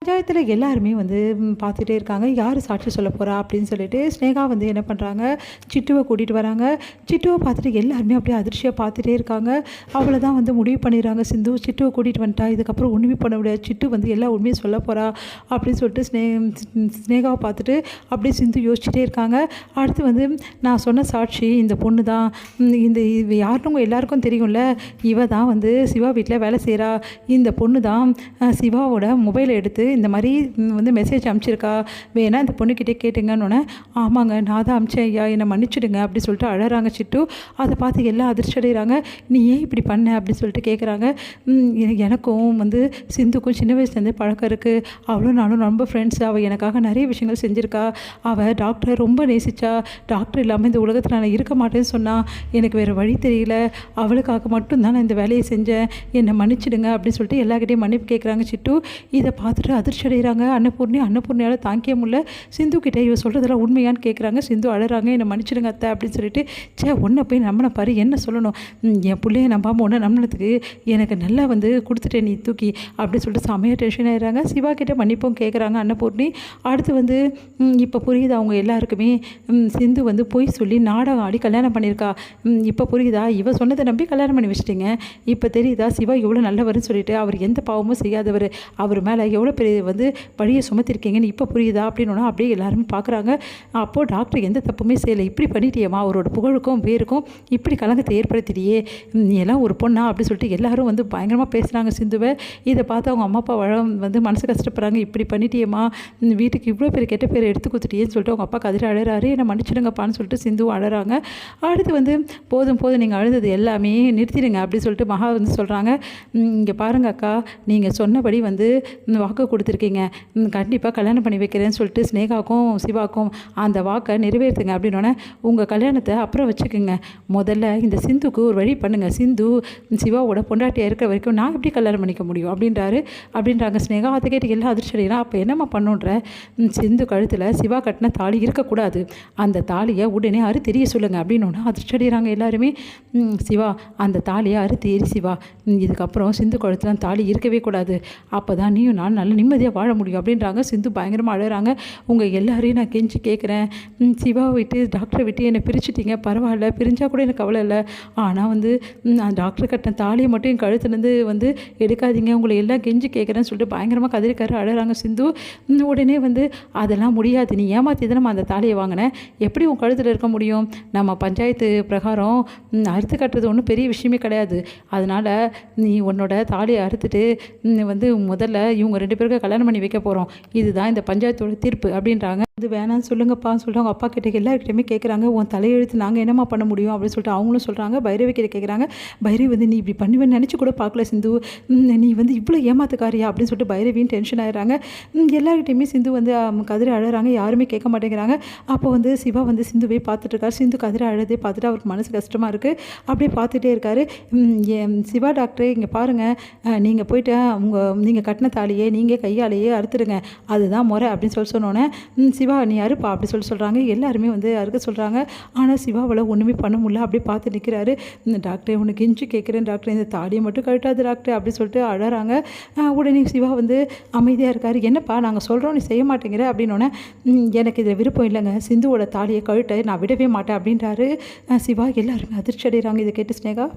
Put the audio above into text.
பஞ்சாயத்தில் எல்லாருமே வந்து பார்த்துட்டே இருக்காங்க. யார் சாட்சி சொல்ல போகிறா அப்படின்னு சொல்லிட்டு ஸ்னேகா வந்து என்ன பண்ணுறாங்க, சிட்டுவை கூட்டிகிட்டு வராங்க. சிட்டுவை பார்த்துட்டு எல்லாருமே அப்படியே அதிர்ச்சியாக பார்த்துட்டே இருக்காங்க. அவளை தான் வந்து முடிவு பண்ணிடுறாங்க. சிந்து சிட்டுவை கூட்டிகிட்டு வந்துட்டா, இதுக்கப்புறம் ஒன்றுமே பண்ண முடியாது, சிட்டு வந்து எல்லா உண்மையும் சொல்ல போகிறா அப்படின்னு சொல்லிட்டு ஸ்னேகாவை பார்த்துட்டு அப்படியே சிந்து யோசிச்சுட்டே இருக்காங்க. அடுத்து வந்து நான் சொன்ன சாட்சி இந்த பொண்ணு தான், இந்த யாருன்னு எல்லாருக்கும் தெரியும்ல, இவ தான் வந்து சிவா வீட்டில் வேலை செய்கிறா, இந்த பொண்ணு தான் சிவாவோட மொபைலை எடுத்து இந்த மாதிரி வந்து மெசேஜ் அனுப்பிச்சிருக்கா, வேணா இந்த பொண்ணுக்கிட்டே கேட்டுங்கன்னு. ஆமாங்க நான் தான் அனுப்பிச்சேன் ஐயா, என்னை மன்னிச்சிடுங்க அப்படி சொல்லிட்டு அழறாங்க சிட்டு. அதை பார்த்து எல்லாம் அதிர்ச்சி அடைகிறாங்க. நீ ஏன் இப்படி பண்ண அப்படின்னு சொல்லிட்டு கேட்குறாங்க. எனக்கும் வந்து சிந்துக்கும் சின்ன வயசுலேருந்தே பழக்கம் இருக்குது, அவளும் நானும் ரொம்ப ஃப்ரெண்ட்ஸ், அவள் எனக்காக நிறைய விஷயங்கள் செஞ்சுருக்கா, அவள் டாக்டரை ரொம்ப நேசிச்சா, டாக்டர் இல்லாமல் இந்த உலகத்தில் நான் இருக்க மாட்டேன்னு சொன்னால், எனக்கு வேறு வழி தெரியல, அவளுக்காக மட்டும்தான் நான் இந்த வேலையை செஞ்சேன், என்னை மன்னிச்சிடுங்க அப்படின்னு சொல்லிட்டு எல்லாருக்கிட்டையும் மன்னிப்பு கேட்குறாங்க சிட்டு. இதை பார்த்துட்டு அதிர்ச்சி அடைகிறாங்க அன்னபூர்ணியால் தாங்கிய முடியல. சிந்து கிட்டே இவ சொல்கிறதெல்லாம் உண்மையான்னு கேட்குறாங்க. சிந்து அழறாங்க, என்னை மன்னிச்சிடுங்க அத்தை அப்படின்னு சொல்லிட்டு. ஒன்றை போய் நம்மளை பாரு, என்ன சொல்லணும், என் பிள்ளைய நம்பாமல் ஒன்று நம்பினதுக்கு எனக்கு நல்லா வந்து கொடுத்துட்டேன் நீ தூக்கி அப்படின்னு சொல்லிட்டு செமையாக டென்ஷன் ஆகிடுறாங்க. சிவா கிட்டே மன்னிப்பும் கேட்குறாங்க அன்னபூர்ணி. அடுத்து வந்து இப்போ புரியுதா அவங்க எல்லாருக்குமே, சிந்து வந்து பொய் சொல்லி நாடகம் ஆடி கல்யாணம் பண்ணியிருக்கா, இப்போ புரியுதா, இவ சொன்னதை நம்பி கல்யாணம் பண்ணி வச்சிட்டிங்க, இப்போ தெரியுதா சிவா எவ்வளோ நல்லவர்னு சொல்லிட்டு, அவர் எந்த பாவமும் செய்யாதவர், அவர் மேலே எவ்வளோ பெரிய வந்து பழியை சுமத்திருக்கீங்கன்னு இப்போ புரியுதா அப்படின்னு அப்படியே எல்லாருமே பார்க்குறாங்க. அப்போது டாக்டர் எந்த தப்புமே செய்யலை, இப்படி பண்ணிட்டியம்மா, அவரோட புகழுக்கும் பேருக்கும் இப்படி கலங்கத்தை ஏற்படுத்திட்டியே, நீ எல்லாம் ஒரு பொண்ணா அப்படி சொல்லிட்டு எல்லாரும் வந்து பயங்கரமாக பேசுகிறாங்க சிந்துவை. இதை பார்த்து அவங்க அம்மா அப்பா வந்து மனசு கஷ்டப்படுறாங்க. இப்படி பண்ணிட்டியம்மா, வீட்டுக்கு இவ்வளோ பேர் கெட்ட பேர் எடுத்து கொடுத்துட்டியேன்னு சொல்லிட்டு அவங்க அப்பா கதிர அழறாரு. என்னை மன்னிச்சிடுங்கப்பான்னு சொல்லிட்டு சிந்து அழறாங்க. அடுத்து வந்து போதும் நீங்கள் அழுதது எல்லாமே நிறுத்திடுங்க அப்படின்னு சொல்லிட்டு மகா வந்து சொல்கிறாங்க. இங்கே பாருங்க அக்கா, நீங்கள் சொன்னபடி வந்து வாக்கு கொடுத்துருக்கீங்க, கண்டிப்பாக கல்யாணம் பண்ணி வைக்கிறேன்னு சொல்லிட்டு ஸ்னேகாவுக்கும் சிவாக்கும் அந்த வாக்கை நிறைவேற்றுங்க அப்படின்னோடனே, உங்கள் கல்யாணத்தை அப்புறம் வச்சுக்கோங்க, முதல்ல இந்த சிந்துக்கு ஒரு வழி பண்ணுங்கள், சிந்து சிவாவோட பொண்டாட்டியாக இருக்கிற வரைக்கும் நான் எப்படி கல்யாணம் பண்ணிக்க முடியும் அப்படின்றாங்க ஸ்னேகா. அதை கேட்டு எல்லாம் அதிர்ச்சி அடைகிறா. அப்போ என்னம்மா பண்ணுன்ற, சிந்து கழுத்தில் சிவா கட்டின தாலி இருக்கக்கூடாது, அந்த தாலியை உடனே தெரிய சொல்லுங்கள் அப்படின்னு அதிர்ச்சி அடைகிறாங்க எல்லாருமே. சிவா அந்த தாலியை எரி சிவா, இதுக்கப்புறம் சிந்து கழுத்தில் தாலி இருக்கவே கூடாது, அப்போ தான் நீயும் நான் நல்ல நிம்மதியாக வாழ முடியும் அப்படின்றாங்க. சிந்து பயங்கரமாக அழுகிறாங்க. உங்கள் எல்லாரையும் நான் கெஞ்சி கேட்குறேன், சிவாவை விட்டு டாக்டரை விட்டு என்னை பிரிச்சுட்டீங்க, பரவாயில்ல, பிரிஞ்சால் கூட எனக்கு கவலை இல்லை, ஆனால் வந்து நான் டாக்டர் கட்டின தாலியை மட்டும் என் கழுத்துலேருந்து வந்து எடுக்காதீங்க, உங்களை எல்லாம் கெஞ்சி கேட்குறேன்னு சொல்லிட்டு பயங்கரமாக கதறிக்காரு அழுகிறாங்க சிந்து. உடனே வந்து அதெல்லாம் முடியாது, நீ ஏமாற்றி தான் நம்ம அந்த தாலியை வாங்கினேன், எப்படி உன் கழுத்தில் இருக்க முடியும், நம்ம பஞ்சாயத்து பிரகாரம் அறுத்து கட்டுறது ஒன்றும் பெரிய விஷயமே கிடையாது, அதனால் நீ உன்னோட தாலியை அறுத்துட்டு வந்து முதல்ல இவங்க 2 பேருக்கு கல்யாணம் பண்ணி வைக்க போகிறோம், இதுதான் இந்த பஞ்சாயத்தோட தீர்ப்பு அப்படின்றாங்க. இது வேணான்னு சொல்லுங்கப்பான்னு சொல்லிட்டு அவங்க அப்பா கிட்ட எல்லாருக்கிட்டையுமே கேட்குறாங்க. உன் தலையெழுத்து நாங்கள் என்னம்மா பண்ண முடியும் அப்படின்னு சொல்லிட்டு அவங்களும் சொல்கிறாங்க. பைரவி கிட்ட கேட்குறாங்க. பைரவி வந்து நீ இப்படி பண்ணுவேன்னு நினச்சி கூட பார்க்கல சிந்து, நீ வந்து இவ்வளோ ஏமாத்துக்காரியா அப்படின்னு சொல்லிட்டு பைரவின்னு டென்ஷன் ஆகிடுறாங்க. எல்லாருக்கிட்டையுமே சிந்து வந்து கதிரை அழறாங்க, யாருமே கேட்க மாட்டேங்கிறாங்க. அப்போ வந்து சிவா வந்து சிந்துவே பார்த்துட்டு இருக்காரு. சிந்து கதிரை அழதே பார்த்துட்டு அவருக்கு மனசு கஷ்டமாக இருக்குது. அப்படியே பார்த்துட்டே இருக்காரு. சிவா டாக்டரே இங்கே பாருங்கள், நீங்கள் போய்ட்டு நீங்கள் கட்டின தாலியே நீங்கள் கையாலேயே அறுத்துடுங்க, அதுதான் முறை அப்படின்னு சொல்லி சொன்னோன்னே, சிவா நீ அறுப்பா அப்படி சொல்கிறாங்க. எல்லாருமே வந்து அறுக்க சொல்கிறாங்க. ஆனால் சிவாவில் ஒன்றுமே பண்ண முடியல, அப்படியே பார்த்து நிற்கிறாரு. டாக்டர் உனக்கு கெஞ்சி கேட்குறேன் டாக்டர், இந்த தாலியை மட்டும் கழட்டாது டாக்டர் அப்படி சொல்லிட்டு அழறாங்க. உடனே சிவா வந்து அமைதியாக இருக்கார். என்னப்பா நாங்கள் சொல்கிறோம் நீ செய்ய மாட்டேங்கிற அப்படின்னோடனே, எனக்கு இதில் விருப்பம் இல்லைங்க, சிந்துவோட தாலியை கழட்ட நான் விடவே மாட்டேன் அப்படின்றாரு சிவா. எல்லாருமே அதிர்ச்சி அடைகிறாங்க இதை கேட்டு ஸ்னேகா.